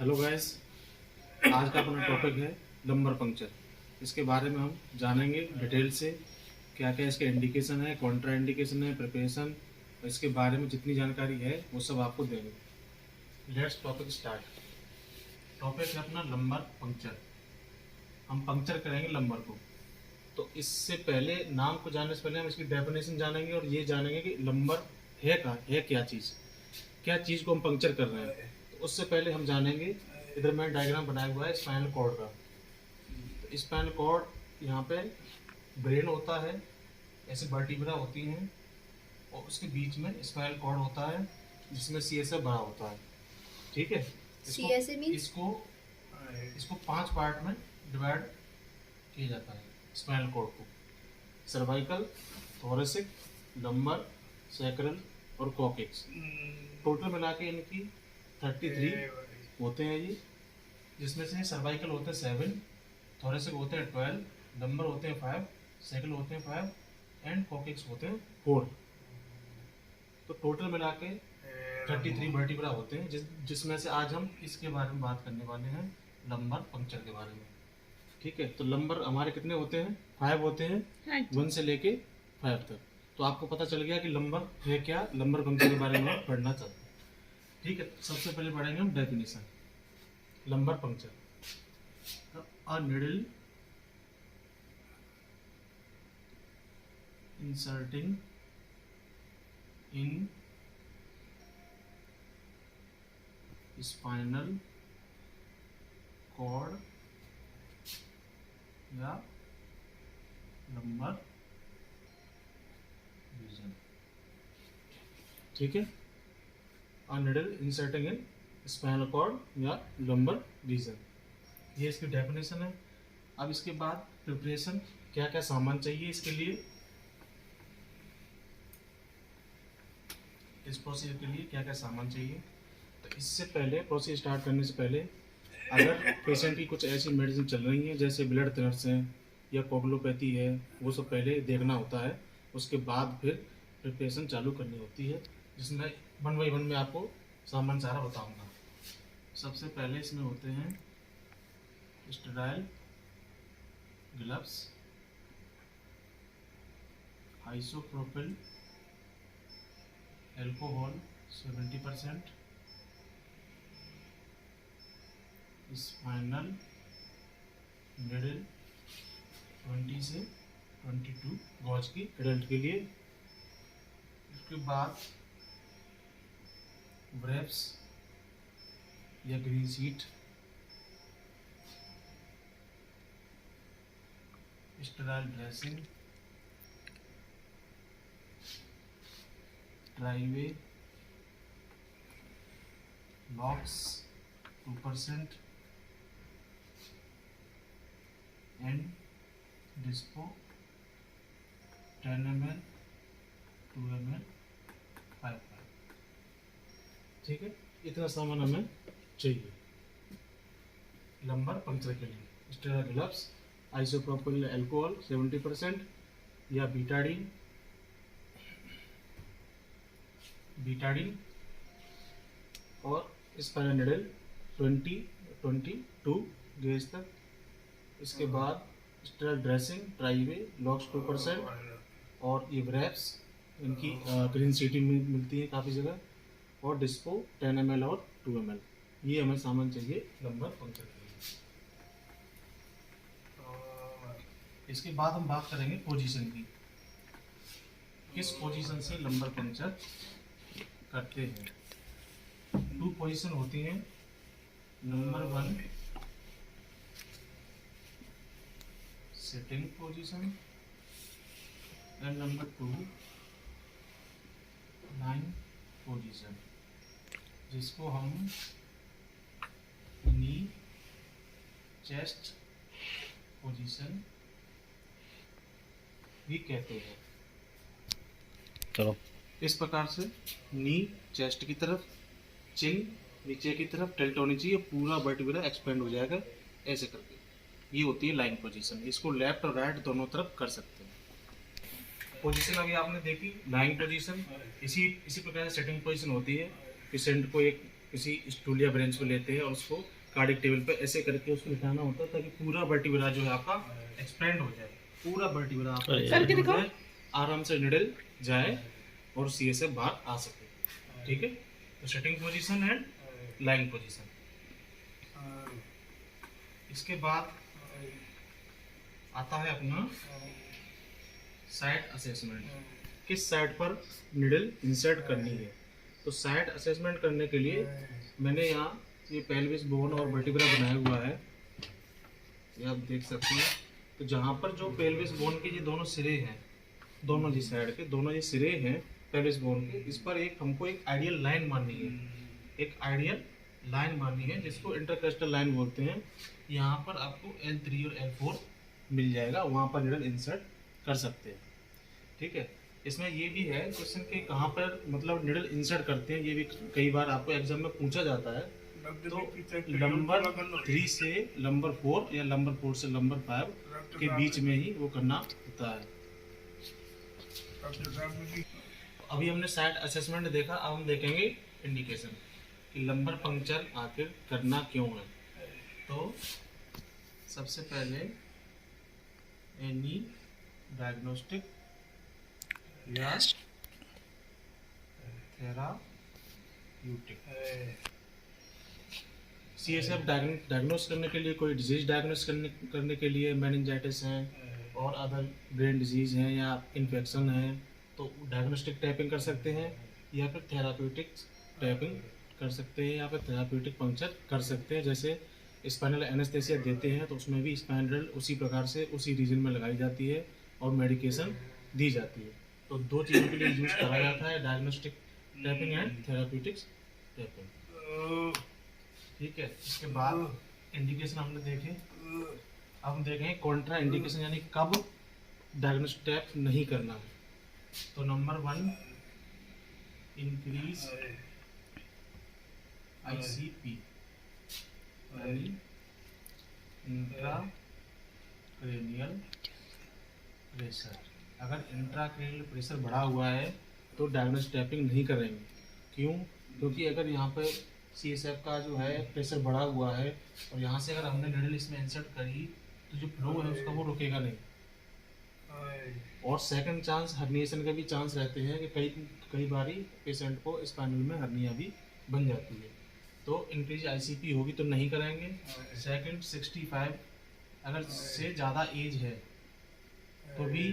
Hello guys, आज का अपना टॉपिक है लंबर पंक्चर। इसके बारे में हम जानेंगे डिटेल से, क्या क्या इसके इंडिकेशन है, कॉन्ट्रा इंडिकेशन है, प्रिपरेशन, इसके बारे में जितनी जानकारी है वो सब आपको देंगे। Let's topic start. टॉपिक है अपना लंबर पंक्चर। हम पंक्चर करेंगे लंबर को। तो इससे पहले, नाम को जानने से पहले हम इसकी डेफिनेशन जानेंगे और ये जानेंगे कि लंबर है क्या चीज़ को हम पंक्चर कर रहे हैं। तो उससे पहले हम जानेंगे, इधर मैंने डायग्राम बनाया हुआ है स्पाइनल कॉर्ड का। तो स्पाइनल कॉर्ड, यहाँ पे ब्रेन होता है, ऐसे वर्टिब्रा होती हैं और उसके बीच में स्पाइनल कॉर्ड होता है जिसमें सीएसएफ भरा होता है। ठीक है, इसको 5 पार्ट में डिवाइड किया जाता है स्पाइनल कॉर्ड को। सर्वाइकल, थोरेसिक, लंबर, सैक्रल और कॉकेक्स। टोटल मिला के इनकी 33 होते हैं ये, जिसमें से सर्वाइकल होते हैं 7, थोरेसिक होते हैं 12, लंबर होते हैं 5, सैक्रल होते हैं 5 एंड कॉकेक्स होते हैं 4। तो टोटल मिला के 33 वर्टिब्रा होते हैं, जिसमें से आज हम इसके बारे में बात करने वाले हैं, लंबर पंक्चर के बारे में। ठीक है, तो लंबर हमारे कितने होते हैं? 5 होते हैं, 1 से लेके 5 तक। तो आपको पता चल गया कि लंबर है क्या, लंबर पंक्चर के बारे में पढ़ना चाहते हैं। ठीक है, सबसे पहले पढ़ेंगे हम definition lumbar puncture. A needle inserting in spinal cord या लंबर रीजन। ठीक है, a needle inserting in spinal cord या लंबर रीजन, ये इसकी डेफिनेशन है। अब इसके बाद प्रिपरेशन, क्या क्या सामान चाहिए इसके लिए, इस प्रोसीजर के लिए क्या क्या सामान चाहिए। तो इससे पहले, प्रोसीजर स्टार्ट करने से पहले, अगर पेशेंट की कुछ ऐसी मेडिसिन चल रही हैं जैसे ब्लड थिनर्स हैं या कोगुलोपैथी है, वो सब पहले देखना होता है। उसके बाद फिर प्रिपरेशन चालू करनी होती है, जिसमें 1 बाई 1 में आपको सामान सारा बताऊंगा। सबसे पहले इसमें होते हैं sterile gloves, isopropyl alcohol 70%, spinal needle 20 से 22 गॉज की एडल्ट के लिए। उसके बाद ब्रेप्स या green sheet, sterile dressing, triway, Lox 2% and Dispo 10 ml 2 ml 5 ml। ठीक है, इतना सामान हमें चाहिए लंबर पंक्चर के लिए। स्टेराइल ग्लव्स, आइसोप्रोपिल एल्कोहल 70% या बीटाडीन और स्पाइनल निडल 22 गेज तक। इसके बाद स्टेराइल ड्रेसिंग, ट्राइवे, लॉक्स 2% और ये ब्रेप्स, इनकी ग्रीन सिटी में मिलती है काफ़ी जगह, और डिस्पो 10 ml और 2 ml। ये हमें सामान चाहिए लंबर पंक्चर के लिए। इसके बाद हम बात करेंगे पोजीशन की, किस पोजीशन से लंबर पंक्चर करते हैं। 2 पोजीशन होती हैं। Number 1 sitting position and number 2 line position, जिसको हम नी चेस्ट पोजीशन भी कहते हैं। चलो, इस प्रकार से नी चेस्ट की तरफ, चिन नीचे की तरफ टिल्ट होनी चाहिए, पूरा वर्टिब्रा एक्सपेंड हो जाएगा ऐसे करके। ये होती है लाइन पोजीशन। इसको लेफ्ट और राइट दोनों तरफ कर सकते हैं। पोजीशन अभी आपने देखी, लाइन पोजीशन। इसी प्रकार से सेटिंग पोजीशन होती है। पेशेंट को एक किसी स्टूल या बेंच को लेते हैं और उसको कार्डिक टेबल पे ऐसे करके उसको बिठाना होता है ताकि पूरा वर्टिब्रा जो है आपका एक्सपेंड हो जाए, पूरा वर्टिब्रा आपका करके दिखाओ। जाए, आराम से निडल जाए और CSF बाहर आ सके। ठीक है, तो sitting position and lying position. इसके बाद आता है अपना साइट असेसमेंट, किस साइड पर निडल इंसर्ट करनी है। तो साइट असेसमेंट करने के लिए मैंने यहाँ ये पेल्विस बोन और वर्टिब्रा बनाया हुआ है, ये आप देख सकते हैं। तो जहाँ पर जो पेल्विस बोन के ये दोनों सिरे हैं, दोनों जी साइड के दोनों ये सिरे हैं पेल्विस बोन के, इस पर एक हमको एक आइडियल लाइन माननी है, एक आइडियल लाइन माननी है जिसको इंटरक्रेस्टल लाइन बोलते हैं। यहाँ पर आपको L3 और L4 मिल जाएगा, वहाँ पर निडल इंसर्ट कर सकते हैं। ठीक है, इसमें ये भी है क्वेश्चन कि कहाँ पर मतलब निडल इंसर्ट करते हैं, ये भी कई बार आपको एग्जाम में पूछा जाता है। तो नंबर 3 से नंबर 4 या नंबर 4 से नंबर 5 के बीच में ही वो करना होता है। अभी हमने साइट असेसमेंट देखा, अब हम देखेंगे इंडिकेशन कि लंबर पंक्चर आखिर करना क्यों है। तो सबसे पहले एनी डायग्नोस्टिक या थेराप्यूटिक CSF डायग्नोस करने के लिए, कोई डिजीज डायग्नोस करने के लिए, मेनिंजाइटिस है और अदर ब्रेन डिजीज हैं या इन्फेक्शन है, तो डायग्नोस्टिक टैपिंग कर सकते हैं या फिर थेराप्यूटिक टैपिंग कर सकते हैं या फिर थेराप्यूटिक पंक्चर कर सकते हैं। जैसे स्पाइनल एनेस्थेसिया देते हैं तो उसमें भी स्पाइनल उसी प्रकार से उसी रीजन में लगाई जाती है और मेडिकेशन दी जाती है। तो दो चीज़ों के लिए यूज करा जाता है, diagnostic tapping and therapeutics tapping. ठीक है, इसके बाद इंडिकेशन हमने देखे, अब हम देखेंगे कॉन्ट्रा इंडिकेशन, यानी कब डायग्नोस्टिक टैप नहीं करना है। तो नंबर 1 इंक्रीज ICP यानी इंट्राक्रेनियल प्रेशर। अगर इंट्राक्रेनियल प्रेशर बढ़ा हुआ है तो डायग्नोस्टिक टैपिंग नहीं करेंगे। क्यों? क्योंकि अगर यहाँ पे CSF का जो है प्रेशर बढ़ा हुआ है और यहाँ से अगर हमने निडल इसमें इंसर्ट करी तो जो फ्लो है उसका वो रुकेगा नहीं। और सेकंड चांस हर्निएशन के भी चांस रहते हैं कि कई बारी पेशेंट को स्पाइनल में हर्निया भी बन जाती है। तो इंक्रीज ICP होगी तो नहीं करेंगे। सेकंड 65 अगर से ज़्यादा एज है तो भी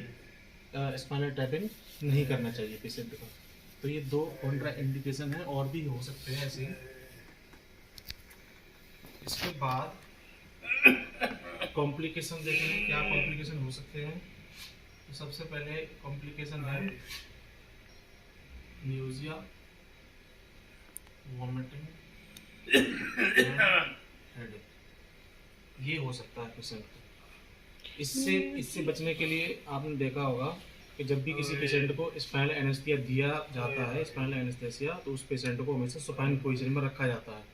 स्पाइनल टैपिंग नहीं करना चाहिए पेशेंट का। तो ये 2 कॉन्ट्रा इंडिकेशन है, और भी हो सकते हैं ऐसे। इसके बाद कॉम्प्लिकेशन देखेंगे, क्या कॉम्प्लिकेशन हो सकते हैं। तो सबसे पहले कॉम्प्लिकेशन है न्यूजिया, वॉमिटिंग, हेडेक, ये हो सकता है पेशेंट को। इससे बचने के लिए आपने देखा होगा कि जब भी किसी पेशेंट को स्पाइनल एनेस्थीसिया दिया जाता है, स्पाइनल एनेस्थीसिया, तो उस पेशेंट को हमेशा सुपाइन पोजीशन में रखा जाता है।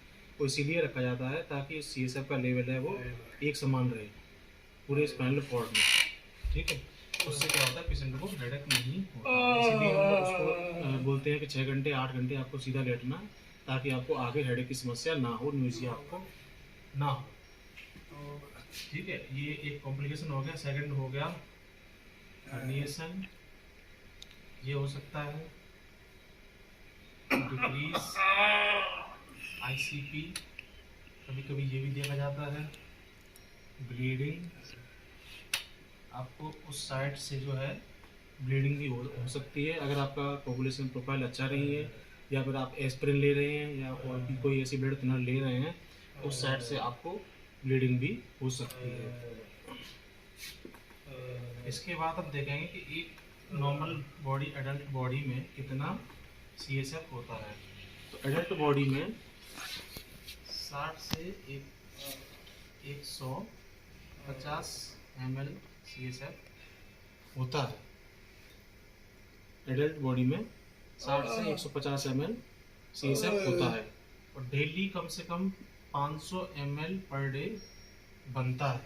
वो इसीलिए रखा जाता है ताकि CSF का लेवल है वो एक समान रहे पूरे स्पाइनल कॉर्ड में। ठीक है, उससे क्या होता है पेशेंट को हेडेक नहीं होता। इसीलिए हम लोग उसको बोलते हैं कि 6 घंटे 8 घंटे आपको सीधा लेटना, ताकि आपको आगे हेडेक की समस्या ना हो, न्यूजिया आपको ना हो। ठीक है, ये एक कॉम्प्लिकेशन हो गया। सेकंड हो गया हर्निएशन, ये हो सकता है। डिक्रीज ICP, कभी कभी ये भी देखा जाता है। ब्लीडिंग, आपको उस साइड से जो है ब्लीडिंग भी हो सकती है अगर आपका कोगुलेशन प्रोफाइल अच्छा रही है, या फिर आप एस्पिरिन ले रहे हैं या और भी कोई ऐसी ब्लड थिनर ले रहे हैं, उस साइड से आपको ब्लीडिंग भी हो सकती है। इसके बाद हम देखेंगे कि एक नॉर्मल बॉडी, एडल्ट बॉडी में कितना CSF होता है। तो एडल्ट बॉडी में 60 से 150 ml CSF होता है। एडल्ट बॉडी में 60 से 150 ml CSF होता है और डेली कम से कम 500 ml पर डे बनता है।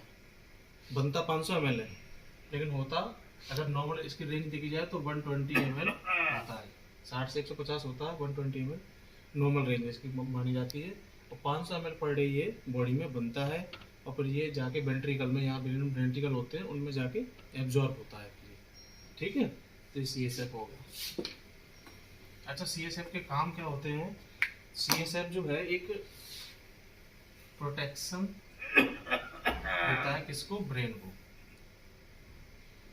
बनता 500 ml है, लेकिन होता अगर नॉर्मल इसकी रेंज देखी जाए तो 120 ml आता है। 60 से 150 होता है 120 ml, नॉर्मल रेंज इसकी मानी जाती है। और 500 ml पर डे ये बॉडी में बनता है और फिर ये जाके वेंट्रिकल में, यहाँ वेंट्रिकल होते हैं उनमें जाके एब्जॉर्ब होता है। ठीक है, तो CSF हो गया। अच्छा, CSF के काम क्या होते हैं? CSF जो है एक प्रोटेक्शन देता है किसको? ब्रेन को।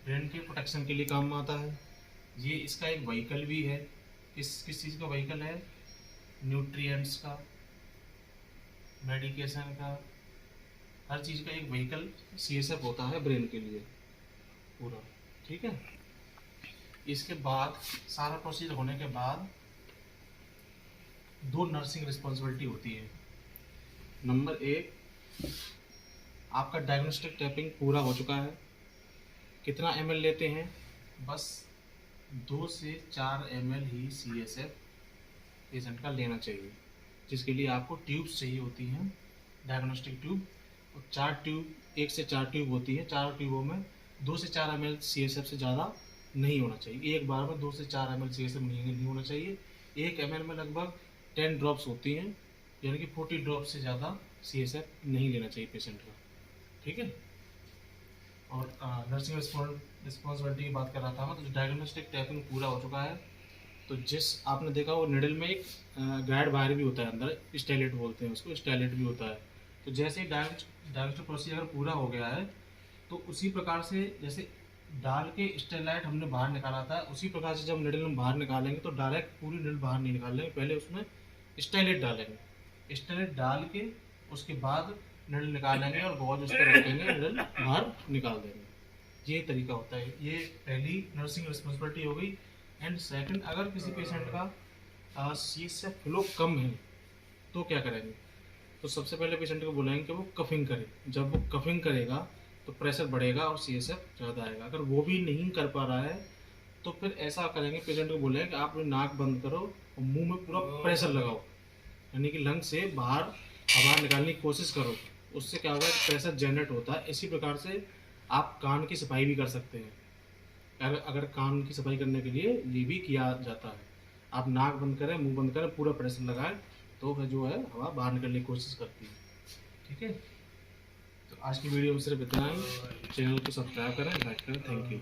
ब्रेन के प्रोटेक्शन के लिए काम में आता है। ये इसका एक व्हीकल भी है। किस चीज़ का व्हीकल है? न्यूट्रिएंट्स का, मेडिकेशन का, हर चीज़ का एक व्हीकल CSF होता है ब्रेन के लिए पूरा। ठीक है, इसके बाद सारा प्रोसीजर होने के बाद 2 नर्सिंग रिस्पॉन्सिबिलिटी होती है। नंबर 1, आपका डायग्नोस्टिक टैपिंग पूरा हो चुका है। कितना ml लेते हैं? बस 2 से 4 ml ही CSF पेशेंट का लेना चाहिए, जिसके लिए आपको ट्यूब्स चाहिए होती हैं, डायग्नोस्टिक ट्यूब। और 4 ट्यूब, 1 से 4 ट्यूब होती है। 4 ट्यूबों में 2 से 4 ml CSF से ज़्यादा नहीं होना चाहिए। एक बार में 2 से 4 ml CSF नहीं होना चाहिए। 1 ml में लगभग 10 ड्रॉप्स होती हैं, यानी कि 40 ड्रॉप से ज़्यादा CSF नहीं लेना चाहिए पेशेंट का। ठीक है, और नर्सिंग रिस्पॉन्सिबिलिटी की बात कर रहा था मैं। तो डायग्नोस्टिक टैपिंग पूरा हो चुका है। तो जिस आपने देखा वो निडल में एक गाइड वायर भी होता है अंदर, स्टेलेट बोलते हैं उसको, स्टेलेट भी होता है। तो जैसे ही डायग्नोस्टिक प्रोसीजर पूरा हो गया है, तो उसी प्रकार से जैसे डाल के स्टेलाइट हमने बाहर निकाला था, उसी प्रकार से जब निडल हम बाहर निकालेंगे तो डायरेक्ट पूरी निडल बाहर नहीं निकालेंगे, पहले उसमें स्टेलेट डालेंगे। स्टेलेट डाल के उसके बाद निडल निकालेंगे और गॉज उस पर रखेंगे, निडल बाहर निकाल देंगे। ये तरीका होता है। ये पहली नर्सिंग रिस्पॉन्सिबिलिटी हो गई। एंड सेकंड, अगर किसी पेशेंट का CSF फ्लो कम है तो क्या करेंगे? तो सबसे पहले पेशेंट को बोलेंगे कि वो कफिंग करे। जब वो कफिंग करेगा तो प्रेशर बढ़ेगा और CSF ज़्यादा आएगा। अगर वो भी नहीं कर पा रहा है तो फिर ऐसा करेंगे, पेशेंट को बोलेंगे कि आप नाक बंद करो और मुंह में पूरा प्रेशर लगाओ, यानी कि लंग से बाहर हवा निकालने की कोशिश करो। उससे क्या होगा? प्रेशर जनरेट होता है। इसी प्रकार से आप कान की सफाई भी कर सकते हैं। अगर कान की सफाई करने के लिए ये भी किया जाता है। आप नाक बंद करें, मुंह बंद करें, पूरा प्रेशर लगाएं, तो फिर जो है हवा बाहर निकलने की कोशिश करती है। ठीक है, तो आज की वीडियो में सिर्फ इतना ही। चैनल को सब्सक्राइब करें, लाइक करें। Thank you.